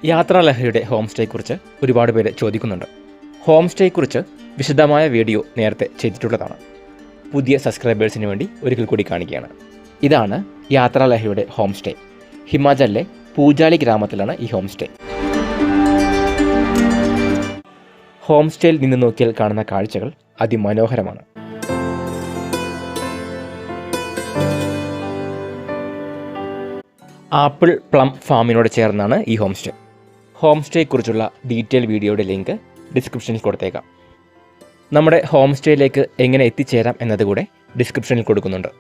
യാത്രാലഹരിയുടെ home സ്റ്റേയെക്കുറിച്ച് ഒരുപാട് പേര് ചോദിക്കുന്നുണ്ട്. ഹോം സ്റ്റേയെക്കുറിച്ച് വിശദമായ വീഡിയോ നേരത്തെ ചെയ്തിട്ടുള്ളതാണ്. പുതിയ സബ്സ്ക്രൈബേഴ്സിന് വേണ്ടി ഒരിക്കൽ കൂടി കാണിക്കുകയാണ്. ഇതാണ് യാത്രാലഹരിയുടെ ഹോം സ്റ്റേ. ഹിമാചലിലെ പൂജാലി ഗ്രാമത്തിലാണ് ഈ ഹോം സ്റ്റേ. ഹോം സ്റ്റേയിൽ നിന്ന് നോക്കിയാൽ കാണുന്ന കാഴ്ചകൾ അതിമനോഹരമാണ്. ആപ്പിൾ പ്ലം ഫാമിനോട് ചേർന്നാണ് ഈ ഹോം സ്റ്റേ. ഹോം സ്റ്റേയെക്കുറിച്ചുള്ള ഡീറ്റെയിൽ വീഡിയോയുടെ ലിങ്ക് ഡിസ്ക്രിപ്ഷനിൽ കൊടുത്തേക്കാം. നമ്മുടെ ഹോം സ്റ്റേയിലേക്ക് എങ്ങനെ എത്തിച്ചേരാം എന്നതുകൂടെ ഡിസ്ക്രിപ്ഷനിൽ കൊടുക്കുന്നുണ്ട്.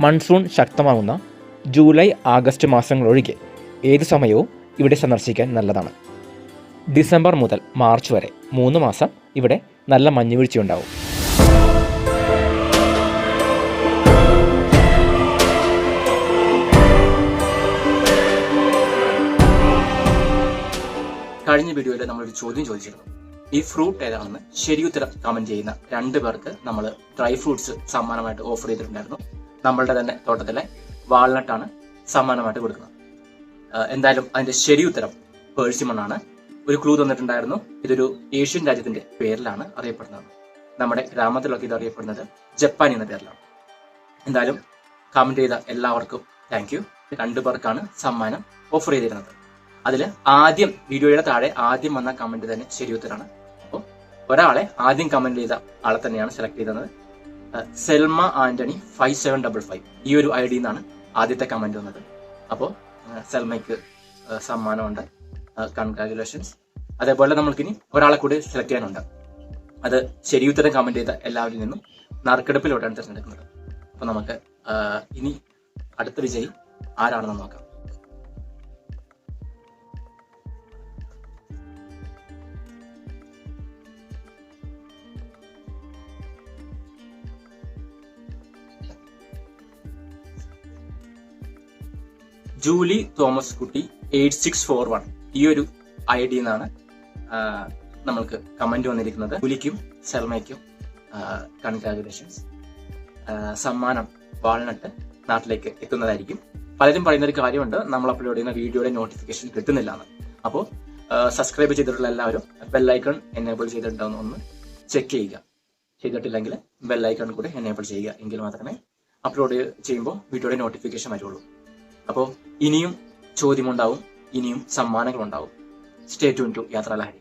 മൺസൂൺ ശക്തമാകുന്ന ജൂലൈ ആഗസ്റ്റ് മാസങ്ങളൊഴികെ ഏത് സമയവും ഇവിടെ സന്ദർശിക്കാൻ നല്ലതാണ്. ഡിസംബർ മുതൽ മാർച്ച് വരെ 3 മാസം ഇവിടെ നല്ല മഞ്ഞുവീഴ്ചയുണ്ടാവും. കഴിഞ്ഞ വീഡിയോയിൽ നമ്മളൊരു ചോദ്യം ചോദിച്ചിരുന്നു. ഈ ഫ്രൂട്ട് ഏതാണെന്ന് ശരിയുത്തരം കമന്റ് ചെയ്യുന്ന 2 പേർക്ക് നമ്മൾ ഡ്രൈ ഫ്രൂട്ട്സ് സമ്മാനമായിട്ട് ഓഫർ ചെയ്തിട്ടുണ്ടായിരുന്നു. നമ്മളുടെ തന്നെ തോട്ടത്തിലെ വാൾനട്ടാണ് സമ്മാനമായിട്ട് കൊടുക്കുന്നത്. എന്തായാലും അതിന്റെ ശരിയുത്തരം പേഴ്സിമണ്ണാണ്. ഒരു ക്ലൂ തന്നിട്ടുണ്ടായിരുന്നു. ഇതൊരു ഏഷ്യൻ രാജ്യത്തിന്റെ പേരിലാണ് അറിയപ്പെടുന്നത്. നമ്മുടെ ഗ്രാമത്തിലൊക്കെ ഇത് അറിയപ്പെടുന്നത് ജപ്പാൻ എന്ന പേരിലാണ്. എന്തായാലും കമന്റ് ചെയ്ത എല്ലാവർക്കും താങ്ക് യു. 2 പേർക്കാണ് സമ്മാനം ഓഫർ ചെയ്തിരുന്നത്. അതിൽ ആദ്യം വീഡിയോയുടെ താഴെ ആദ്യം വന്ന കമന്റ് തന്നെ ശരിയുത്തരാണ്. അപ്പോൾ ഒരാളെ ആദ്യം കമന്റ് ചെയ്ത ആളെ തന്നെയാണ് സെലക്ട് ചെയ്തത്. സെൽമ ആന്റണി 5755 ഈ ഒരു ഐ ഡിന്നാണ് ആദ്യത്തെ കമന്റ് വന്നത്. അപ്പോൾ സെൽമയ്ക്ക് സമ്മാനമുണ്ട്. കൺഗ്രാജുലേഷൻസ്. അതേപോലെ നമ്മൾക്കിനി ഒരാളെ കൂടി സെലക്ട് ചെയ്യാനുണ്ട്. അത് ശരിയുത്തരം കമന്റ് ചെയ്ത എല്ലാവരിൽ നിന്നും നറുക്കെടുപ്പിലോട്ടാണ് തിരഞ്ഞെടുക്കുന്നത്. അപ്പൊ നമുക്ക് ഇനി അടുത്ത വിജയി ആരാണെന്ന് നോക്കാം. ജൂലി തോമസ് കുട്ടി 8641 ഈ ഒരു ഐ ഡി എന്നാണ് നമ്മൾക്ക് കമന്റ് വന്നിരിക്കുന്നത്. ജൂലിക്കും സെൽമയ്ക്കും കൺഗ്രാജുലേഷൻസ്. സമ്മാനം വാൾനട്ട് നാട്ടിലേക്ക് എത്തുന്നതായിരിക്കും. പലരും പറയുന്ന ഒരു കാര്യമുണ്ട്, നമ്മൾ അപ്ലോഡ് ചെയ്യുന്ന വീഡിയോയുടെ നോട്ടിഫിക്കേഷൻ കിട്ടുന്നില്ല എന്ന്. അപ്പോൾ സബ്സ്ക്രൈബ് ചെയ്തിട്ടുള്ള എല്ലാവരും ബെല്ലൈക്കൺ എനേബിൾ ചെയ്തിട്ടുണ്ടോ ഒന്ന് ചെക്ക് ചെയ്യുക. ചെയ്തിട്ടില്ലെങ്കിൽ ബെല്ലൈക്കൺ കൂടെ എനേബിൾ ചെയ്യുക. എങ്കിൽ മാത്രമേ അപ്ലോഡ് ചെയ്യുമ്പോൾ വീഡിയോയുടെ നോട്ടിഫിക്കേഷൻ വരുള്ളൂ. അപ്പോൾ ഇനിയും ചോദ്യമുണ്ടാവും, ഇനിയും സമ്മാനങ്ങളുണ്ടാവും. Stay tune to യാത്രാലഹരി.